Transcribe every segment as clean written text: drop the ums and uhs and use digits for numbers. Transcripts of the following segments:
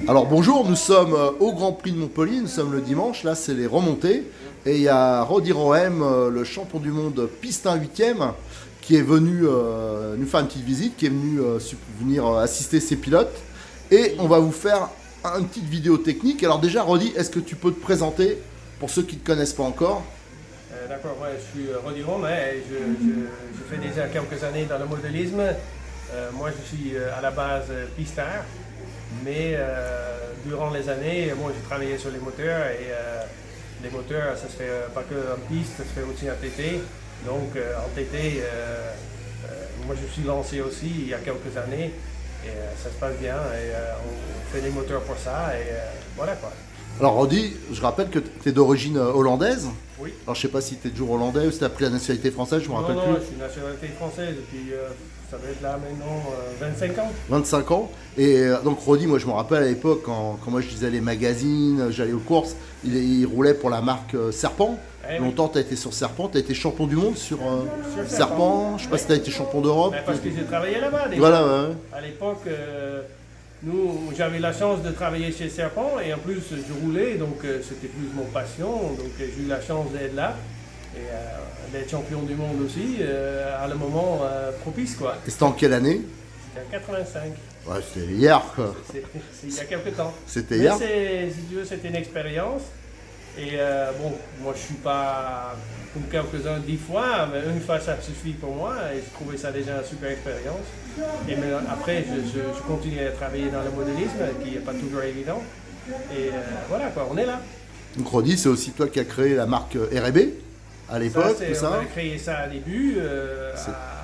Alors bonjour, nous sommes au Grand Prix de Montpellier, nous sommes le dimanche, là c'est les remontées. Et il y a Rodi Roem, le champion du monde piste 1 8e, qui est venu nous faire une petite visite, qui est venu venir assister ses pilotes. Et on va vous faire une petite vidéo technique. Alors déjà Rodi, est-ce que tu peux te présenter pour ceux qui ne te connaissent pas encore? D'accord, ouais, je suis Rodi Roem, et je fais déjà quelques années dans le modélisme. Moi je suis à la base pistard, mais durant les années, moi j'ai travaillé sur les moteurs et les moteurs ça se fait pas que en piste, ça se fait aussi en TT. Donc en TT, moi je suis lancé aussi il y a quelques années et ça se passe bien et on fait des moteurs pour ça et voilà quoi. Alors Rodi, je rappelle que tu es d'origine hollandaise. Oui. Alors je sais pas si tu es toujours hollandais ou si tu as pris la nationalité française, je me rappelle Non, plus. je suis nationalité française depuis, ça va être là maintenant 25 ans. 25 ans. Et donc Rodi, moi je me rappelle à l'époque quand moi je lisais les magazines, j'allais aux courses, il roulait pour la marque Serpent. Eh oui. Longtemps tu as été sur Serpent, tu as été champion du monde sur Serpent. Je sais pas si tu as été champion d'Europe. Parce que j'ai travaillé là-bas déjà. Voilà, ouais. À l'époque, j'avais la chance de travailler chez Serpent et en plus je roulais, donc c'était plus mon passion, donc j'ai eu la chance d'être là et d'être champion du monde aussi à le moment propice quoi. Et c'était en quelle année? C'était en 85. Ouais, c'était hier quoi. C'est il y a quelques temps. C'était Mais hier. si tu veux, c'était une expérience. Et bon, moi je suis pas comme quelques-uns 10 fois, mais une fois ça suffit pour moi et je trouvais ça déjà une super expérience. Et mais après, je continue à travailler dans le modélisme qui n'est pas toujours évident. Et voilà quoi, on est là. Donc Rodi, c'est aussi toi qui as créé la marque R&B à l'époque, tout ça. On a créé ça au début,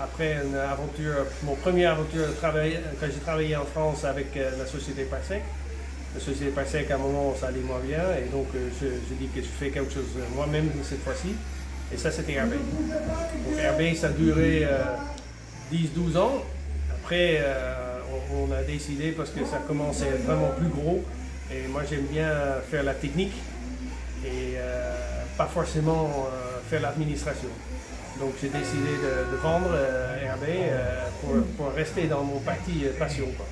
après une aventure, mon première aventure, quand j'ai travaillé en France avec la société Parsec. La société Parsec, à un moment, ça allait moins bien, et donc je dis que je fais quelque chose moi-même cette fois-ci. Et ça, c'était RB. Donc RB, ça a duré 10-12 ans. Après, on a décidé, parce que ça commençait à être vraiment plus gros, et moi j'aime bien faire la technique, et pas forcément faire l'administration. Donc j'ai décidé de vendre RB pour rester dans mon parti passion, quoi.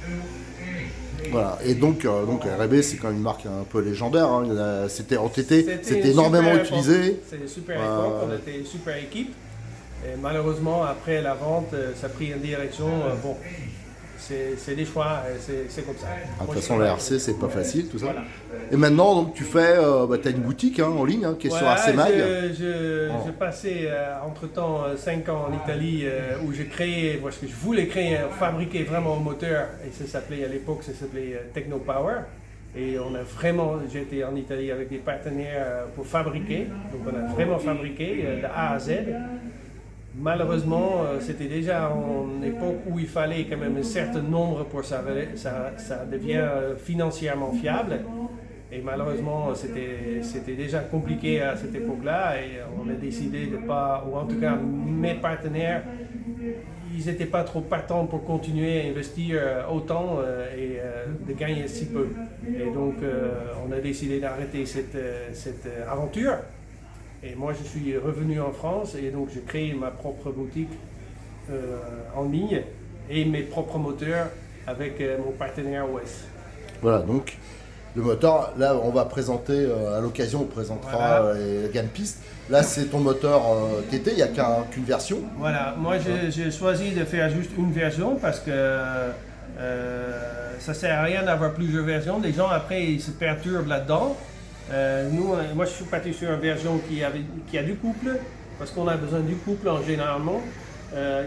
Voilà, et donc R&B c'est quand même une marque un peu légendaire, hein. C'était en TT, c'était une énormément super utilisé. époque. C'était une super époque, on était une super équipe. Et malheureusement, après la vente, ça a pris une direction, bon, c'est des choix, c'est comme ça. De toute façon, la RC c'est pas facile, tout ça. Voilà. Et maintenant, donc tu fais, tu as une boutique en ligne hein, qui est sur AC Mag. J'ai passé entre-temps 5 ans en Italie où j'ai créé, parce que je voulais créer, fabriquer vraiment un moteur, et ça s'appelait à l'époque, ça s'appelait Techno Power. Et j'étais en Italie avec des partenaires pour fabriquer, donc on a vraiment fabriqué de A à Z. Malheureusement, c'était déjà en époque où il fallait quand même un certain nombre pour ça devient financièrement fiable. Et malheureusement, c'était déjà compliqué à cette époque-là et on a décidé de pas, ou en tout cas mes partenaires, ils n'étaient pas trop partants pour continuer à investir autant et de gagner si peu. Et donc on a décidé d'arrêter cette aventure. Et moi je suis revenu en France et donc j'ai créé ma propre boutique en ligne et mes propres moteurs avec mon partenaire OS. Voilà, donc le moteur, là on va présenter, à l'occasion on présentera Voilà. les gamme piste. Là c'est ton moteur TT, il n'y a qu'une version. Voilà, moi j'ai choisi de faire juste une version parce que ça ne sert à rien d'avoir plusieurs versions. Les gens après ils se perturbent là-dedans. Moi je suis parti sur une version qui a du couple, parce qu'on a besoin du couple en généralement.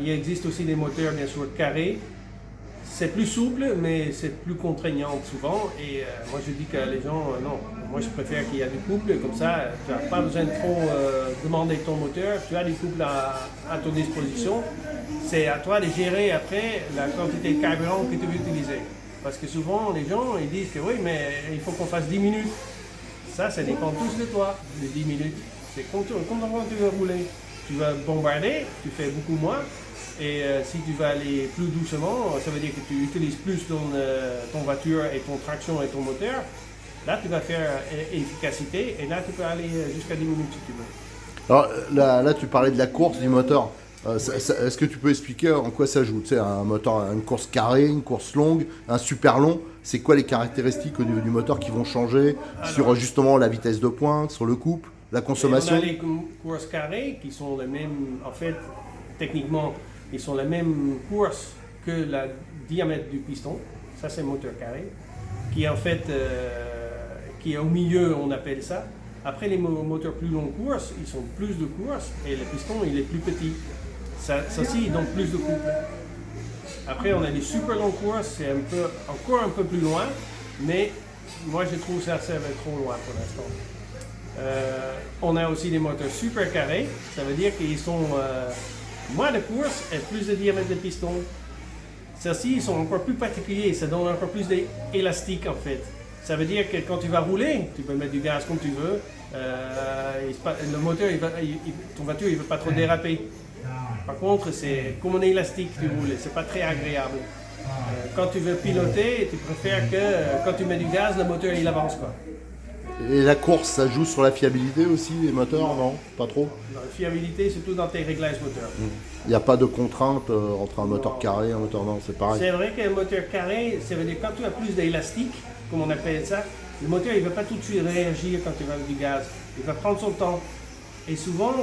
Il existe aussi des moteurs bien sûr carrés. C'est plus souple, mais c'est plus contraignant souvent. Et moi je dis que les gens, non, moi je préfère qu'il y ait du couple, comme ça tu n'as pas besoin de trop demander ton moteur, tu as du couple à ton disposition. C'est à toi de gérer après la quantité de carburant que tu veux utiliser. Parce que souvent les gens ils disent que oui, mais il faut qu'on fasse 10 minutes. Ça dépend tous de toi, les 10 minutes. C'est quand tu veux rouler. tu vas bombarder, tu fais beaucoup moins. Et si tu vas aller plus doucement, ça veut dire que tu utilises plus ton voiture et ton traction et ton moteur. Là, tu vas faire efficacité et là, tu peux aller jusqu'à 10 minutes si tu veux. Alors là, tu parlais de la course du moteur. Est-ce que tu peux expliquer en quoi ça joue? Tu sais, un moteur, une course carrée, une course longue, un super long, c'est quoi les caractéristiques au niveau du moteur qui vont changer sur justement la vitesse de pointe, sur le couple, la consommation? On a les courses carrées qui sont les mêmes, en fait, techniquement, ils sont la même course que le diamètre du piston. Ça, c'est le moteur carré, qui en fait, qui est au milieu, on appelle ça. Après, les moteurs plus longs courses, ils sont plus de courses et le piston, il est plus petit. Ça-ci, ils donnent plus de couple. Après, on a les super longues courses, c'est encore un peu plus loin, mais moi, je trouve que ça va trop loin pour l'instant. On a aussi des moteurs super carrés, ça veut dire qu'ils sont moins de courses et plus de diamètre de piston. Ceux-ci, ils sont encore plus particuliers, ça donne encore plus d'élastique en fait. Ça veut dire que quand tu vas rouler, tu peux mettre du gaz comme tu veux, le moteur, ton voiture, il ne veut pas trop déraper. Par contre, c'est comme un élastique que tu roules, c'est pas très agréable. Quand tu veux piloter, tu préfères que quand tu mets du gaz, le moteur il avance quoi. Et la course, ça joue sur la fiabilité aussi, les moteurs, non? Pas trop? La fiabilité, surtout dans tes réglages moteurs. Il n'y a pas de contrainte entre un moteur carré et un moteur non, c'est pareil. C'est vrai qu'un moteur carré, ça veut dire quand tu as plus d'élastique, comme on appelle ça, le moteur il ne va pas tout de suite réagir quand tu vas avec du gaz. Il va prendre son temps. Et souvent,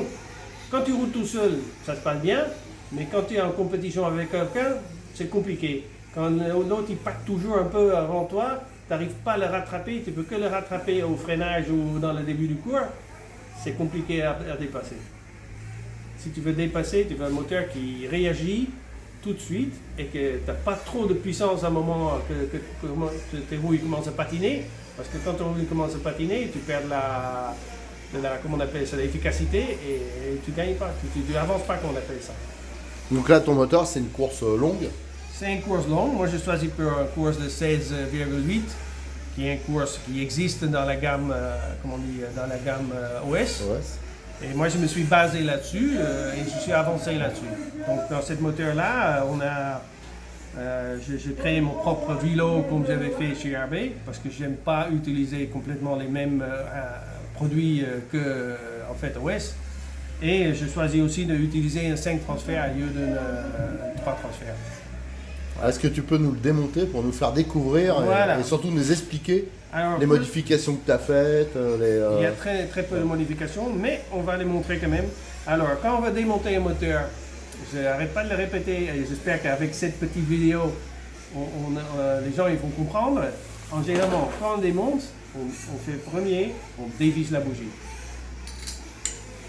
quand tu roules tout seul, ça se passe bien, mais quand tu es en compétition avec quelqu'un, c'est compliqué. Quand l'autre il passe toujours un peu avant toi, tu n'arrives pas à le rattraper, tu ne peux que le rattraper au freinage ou dans le début du cours, c'est compliqué à dépasser. Si tu veux dépasser, tu veux un moteur qui réagit tout de suite et que tu n'as pas trop de puissance à un moment que tes roues commencent à patiner, parce que quand ton roue commence à patiner, tu perds comment on appelle ça, l'efficacité et tu ne gagnes pas, tu n'avances pas comme on appelle ça. Donc là, ton moteur, c'est une course longue? C'est une course longue. Moi, je choisis pour une course de 16,8, qui est une course qui existe dans la gamme, dans la gamme OS. Et moi, je me suis basé là-dessus et je suis avancé là-dessus. Donc, dans cette moteur-là, j'ai créé mon propre vélo comme j'avais fait chez RB, parce que je n'aime pas utiliser complètement les mêmes produits que en fait OS. Et je choisis aussi d'utiliser un 5 transferts au lieu de 3 transferts. Est-ce que tu peux nous le démonter pour nous faire découvrir et surtout nous expliquer les modifications que tu as faites? Il y a très, très peu de modifications, mais on va les montrer quand même. Alors, quand on va démonter un moteur, je n'arrête pas de le répéter et j'espère qu'avec cette petite vidéo, les gens ils vont comprendre. En général, quand on démonte, on fait premier, on dévisse la bougie.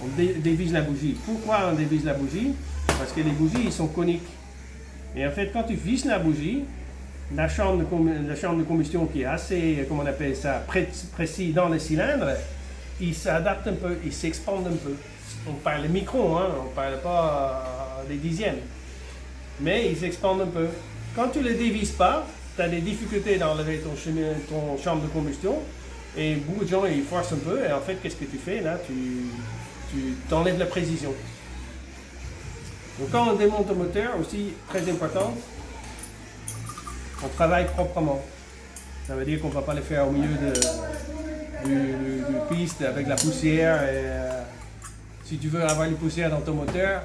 On dévisse la bougie. Pourquoi on dévisse la bougie? Parce que les bougies ils sont coniques. Et en fait, quand tu visses la bougie, la chambre de combustion qui est assez, comment on appelle ça, précis dans le cylindre, il s'adapte un peu, il s'expande un peu. On parle de microns, hein, on ne parle pas des dixièmes. Mais il s'expande un peu. Quand tu ne le dévisses pas, tu as des difficultés d'enlever ton chambre de combustion. Et beaucoup de gens, ils forcent un peu. Et en fait, qu'est-ce que tu fais là? Tu t'enlèves la précision. Donc quand on démonte un moteur, aussi très important, on travaille proprement. Ça veut dire qu'on ne va pas le faire au milieu du piste avec la poussière. Et, si tu veux avoir une poussière dans ton moteur,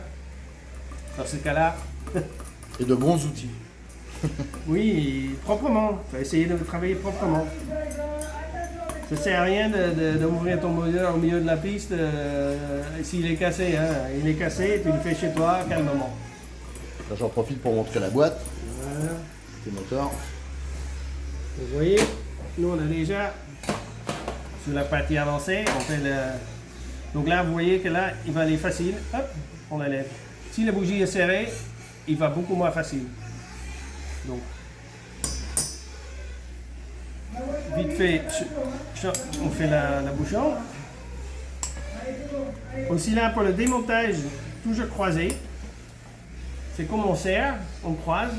dans ce cas-là... Et de bons outils. Oui, proprement. Il faut essayer de travailler proprement. Ça ne sert à rien d'ouvrir ton moteur au milieu de la piste s'il est cassé. Hein. Il est cassé, tu le fais chez toi, calmement. J'en profite pour montrer la boîte. Voilà. Tes moteurs. Vous voyez, nous on a déjà sur la partie avancée, on fait le... Donc là, vous voyez que là, il va aller facile. Hop, on la lève. Si la bougie est serrée, il va beaucoup moins facile. Donc, vite fait, on fait la bouchon. Aussi là, pour le démontage, toujours croisé. C'est comme on serre, on croise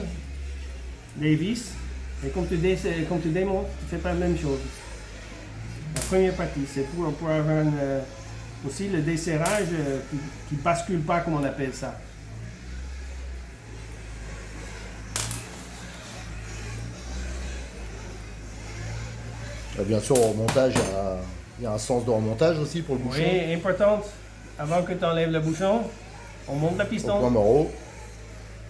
les vis. Et comme tu démontes, tu ne fais pas la même chose. La première partie, c'est pour avoir aussi le desserrage qui bascule pas, comme on appelle ça. Bien sûr, au remontage, il y a un sens de remontage aussi pour le bouchon. Oui, importante. Avant que tu enlèves le bouchon, on monte le Au piston. point mort haut.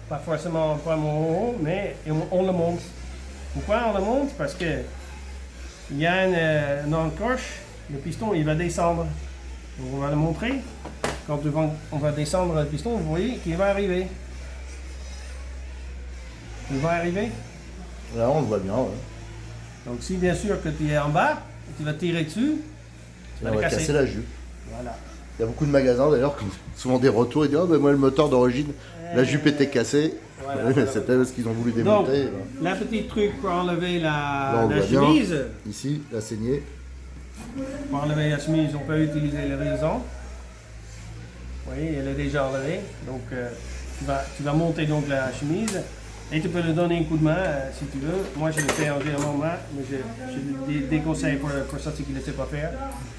Pas forcément au point mort haut, mais on le monte. Pourquoi on le monte? Parce que il y a une encoche, le piston il va descendre. Donc, on va le montrer. Quand on va descendre le piston, vous voyez qu'il va arriver. Il va arriver. Là, on le voit bien. Ouais. Donc si bien sûr que tu es en bas, tu vas tirer dessus, tu vas On le va casser. casser la jupe. Voilà. Il y a beaucoup de magasins d'ailleurs qui ont souvent des retours et disent « Oh, ben moi le moteur d'origine, la jupe était cassée. Voilà, Oui, mais voilà. c'était ce qu'ils ont voulu Donc, démonter. la petite truc pour enlever Là, on la le voit bien. chemise. Ici, la saignée. Pour enlever la chemise, on peut utiliser les raisons. Oui, elle est déjà enlevée. Donc, tu vas monter donc la chemise et tu peux lui donner un coup de main si tu veux. Moi, je le fais en général main, mais j'ai des conseils pour ça, c'est qu'il ne sait pas faire,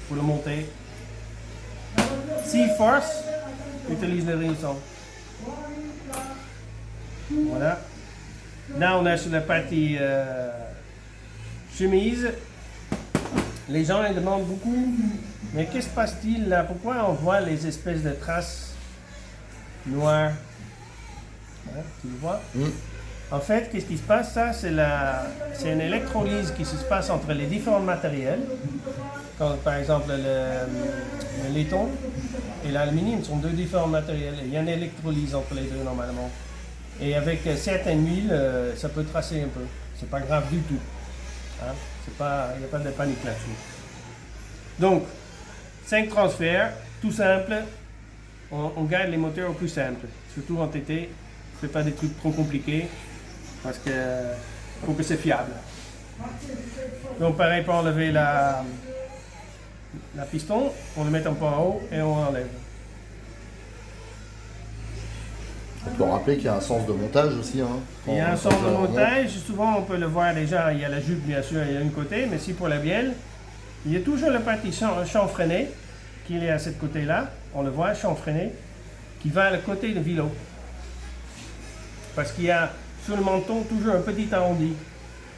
pour le monter. S'il force, utilise les raisons. Voilà. Là, on est sur la partie chemise. Les gens ils demandent beaucoup, mais qu'est-ce qui se passe-t-il là? Pourquoi on voit les espèces de traces noires? Hein, tu le vois? En fait, qu'est-ce qui se passe? Ça, c'est une électrolyse qui se passe entre les différents matériels. Comme par exemple le laiton et l'aluminium sont deux différents matériels. Il y a une électrolyse entre les deux normalement. Et avec certaines huiles, ça peut tracer un peu. C'est pas grave du tout. Hein? Il n'y a pas de panique là-dessus. Donc, 5 transferts, tout simple. On garde les moteurs au plus simple. Surtout en TT, ne fais pas des trucs trop compliqués parce que faut que c'est fiable. Donc, pareil pour enlever la piston, on le met un peu en haut et on enlève. On peut rappeler qu'il y a un sens de montage aussi. Hein, Il y a un sens de montage, souvent on peut le voir déjà, il y a la jupe bien sûr, il y a un côté, mais si pour la bielle, il y a toujours le partie chanfreiné qui est à ce côté-là, on le voit, chanfreiné, qui va à le côté de vélo. Parce qu'il y a sur le menton toujours un petit arrondi.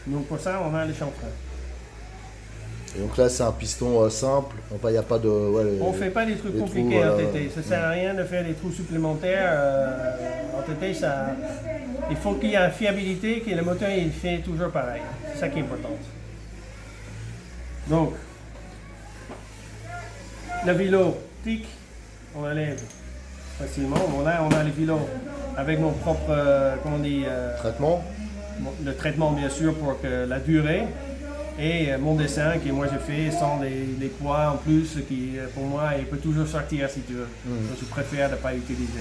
Donc pour ça, on a le chanfrein. Et donc là, c'est un piston simple. Il n'y a pas de. Ouais, On ne fait pas des trucs les compliqués trous, en TT. Ça ne sert à rien de faire des trous supplémentaires. En TT, il faut qu'il y ait une fiabilité, que le moteur il fait toujours pareil. C'est ça qui est important. Donc, le vélo, tic, on enlève facilement. Bon, là, on a le vélo avec mon propre, comment on dit, Traitement. le traitement bien sûr pour que la durée. Et mon dessin que moi j'ai fait sans les poids en plus, qui pour moi il peut toujours sortir si tu veux. Donc, je préfère ne pas utiliser.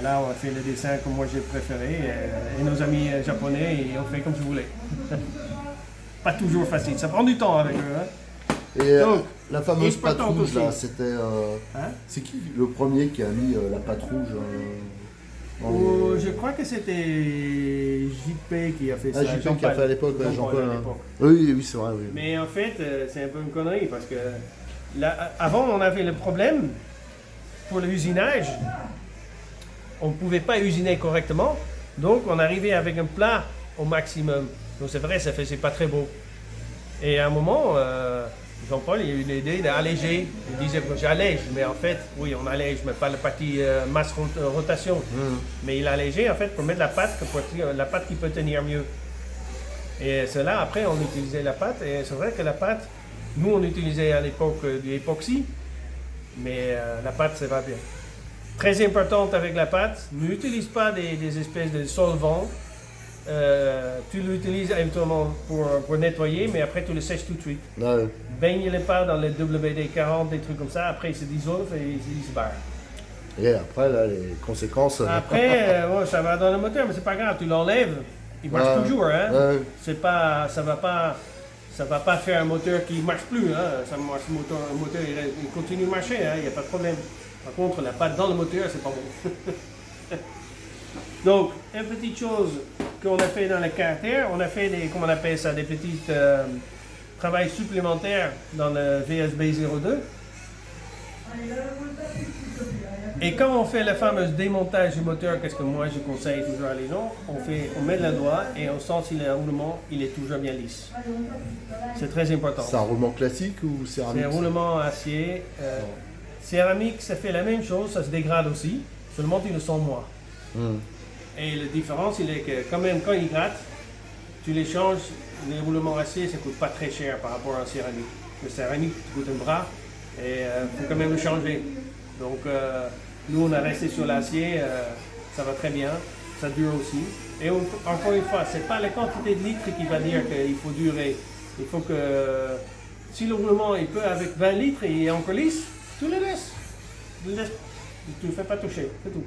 Là on a fait le dessin comme moi j'ai préféré et nos amis japonais ils ont fait comme je voulais. Pas toujours facile, ça prend du temps avec eux. Hein. Et Donc, la fameuse patte exploitante rouge là, aussi. c'était. Hein? C'est qui le premier qui a mis la patte rouge dans Oh, les- je crois que c'était JP qui a fait ça. Ah, JP qui a fait à l'époque, ouais, Jean-Paul Jean-Paul. à hein. l'époque. Oui, c'est vrai, oui. Mais en fait, c'est un peu une connerie parce que avant, on avait le problème pour l'usinage. On ne pouvait pas usiner correctement. Donc, on arrivait avec un plat au maximum. Donc, c'est vrai, ça faisait pas très beau. Et à un moment, Jean-Paul il a eu l'idée d'alléger. Il disait que j'allège, mais en fait, oui, on allège, mais pas la partie masse rotation. Mais il a allégé en fait pour mettre la pâte qui peut tenir mieux. Et c'est là, après, on utilisait la pâte. Et c'est vrai que la pâte, nous, on utilisait à l'époque du époxy, mais la pâte, ça va bien. Très importante avec la pâte, n'utilise pas des espèces de solvants. Tu l'utilises éventuellement pour nettoyer, mais après, tu le sèches tout de suite. Ouais. Baigne-les pas dans les WD-40, des trucs comme ça. Après, il se dissolve et il se barre. Et après, là, les conséquences. Après, ouais, ça va dans le moteur, mais c'est pas grave, tu l'enlèves. Il marche Ouais. toujours, hein. Ouais. C'est pas, ça va pas faire un moteur qui marche plus, hein. Ça marche, le moteur il continue de marcher, hein. Il n'y a pas de problème. Par contre, la pâte dans le moteur, c'est pas bon. Donc, une petite chose qu'on a fait dans le carter, on a fait comment on appelle ça, des petits travails supplémentaires dans le VSB 02. Et quand on fait le fameux démontage du moteur, qu'est-ce que moi je conseille toujours à les gens? On met le doigt et on sent si le roulement il est toujours bien lisse. C'est très important. C'est un roulement classique ou céramique? C'est un roulement acier. Céramique, ça fait la même chose, ça se dégrade aussi, seulement ils le sont moins. Et la différence, il est que quand même, quand ils grattent, tu les changes, les roulements acier, ça coûte pas très cher par rapport à un céramique. Le céramique coûte un bras et il faut quand même le changer. Donc, nous, on a resté sur l'acier, ça va très bien, ça dure aussi. Et encore une fois, ce n'est pas la quantité de litres qui va dire qu'il faut durer. Il faut que, si le roulement il peut avec 20 litres et il est encore lisse, tu le laisses. Tu ne le fais pas toucher, c'est tout.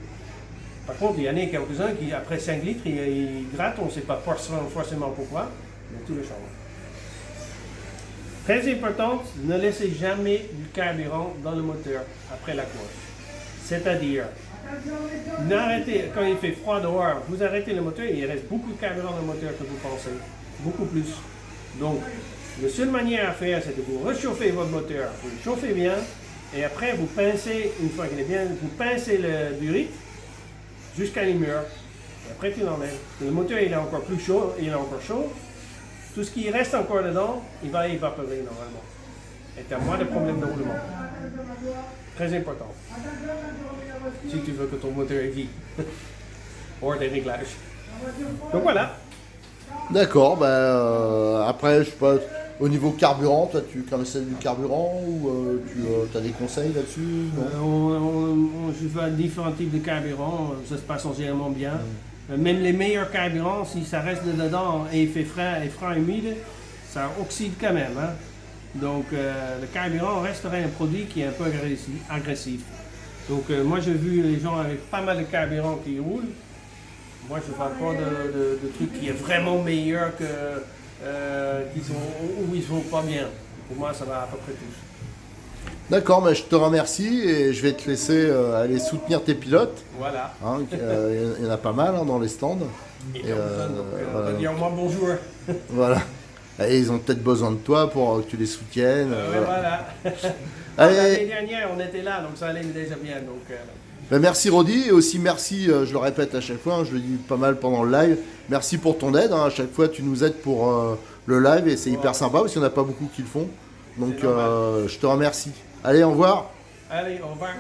Par contre, il y en a quelques-uns qui, après 5 litres, ils grattent, on ne sait pas forcément pourquoi, mais tout le change. Très importante, ne laissez jamais du carburant dans le moteur après la course. C'est-à-dire, quand il fait froid dehors, vous arrêtez le moteur, il reste beaucoup de carburant dans le moteur que vous pensez, beaucoup plus. Donc, la seule manière à faire, c'est de vous réchauffer votre moteur, vous le chauffez bien, et après vous pincez, une fois qu'il est bien, vous pincez le durite jusqu'à les murs, et après tu l'enlèves. Le moteur il est encore plus chaud, il est encore chaud, tout ce qui reste encore dedans, il va évaporer normalement. Et tu as moins de problèmes de roulement. Très important. Si tu veux que ton moteur ait vie. Ou des réglages. Donc voilà. D'accord, après, je sais pas, au niveau carburant, toi tu connaissais du carburant ou tu as des conseils là-dessus? Je fais différents types de carburant, ça se passe essentiellement bien. Même les meilleurs carburants, si ça reste dedans et il fait froid et humide, ça oxyde quand même. Hein? Donc le carburant resterait un produit qui est un peu agressif. Donc moi j'ai vu les gens avec pas mal de carburant qui roulent. Moi je ne parle pas de trucs qui est vraiment meilleur que où ils ne vont pas bien. Pour moi ça va à peu près tous. D'accord, mais je te remercie et je vais te laisser aller soutenir tes pilotes. Voilà. Hein, il y en a pas mal dans les stands. On va dire moi bonjour. Voilà. Et ils ont peut-être besoin de toi pour que tu les soutiennes. Voilà. Allez. L'année dernière on était là, donc ça allait déjà bien. Donc, merci Rodi, et aussi merci, je le répète à chaque fois, hein, je le dis pas mal pendant le live, merci pour ton aide, hein, à chaque fois tu nous aides pour le live et c'est hyper sympa parce qu'il n'y en a pas beaucoup qui le font. Donc je te remercie. Allez, au revoir. Allez, au revoir.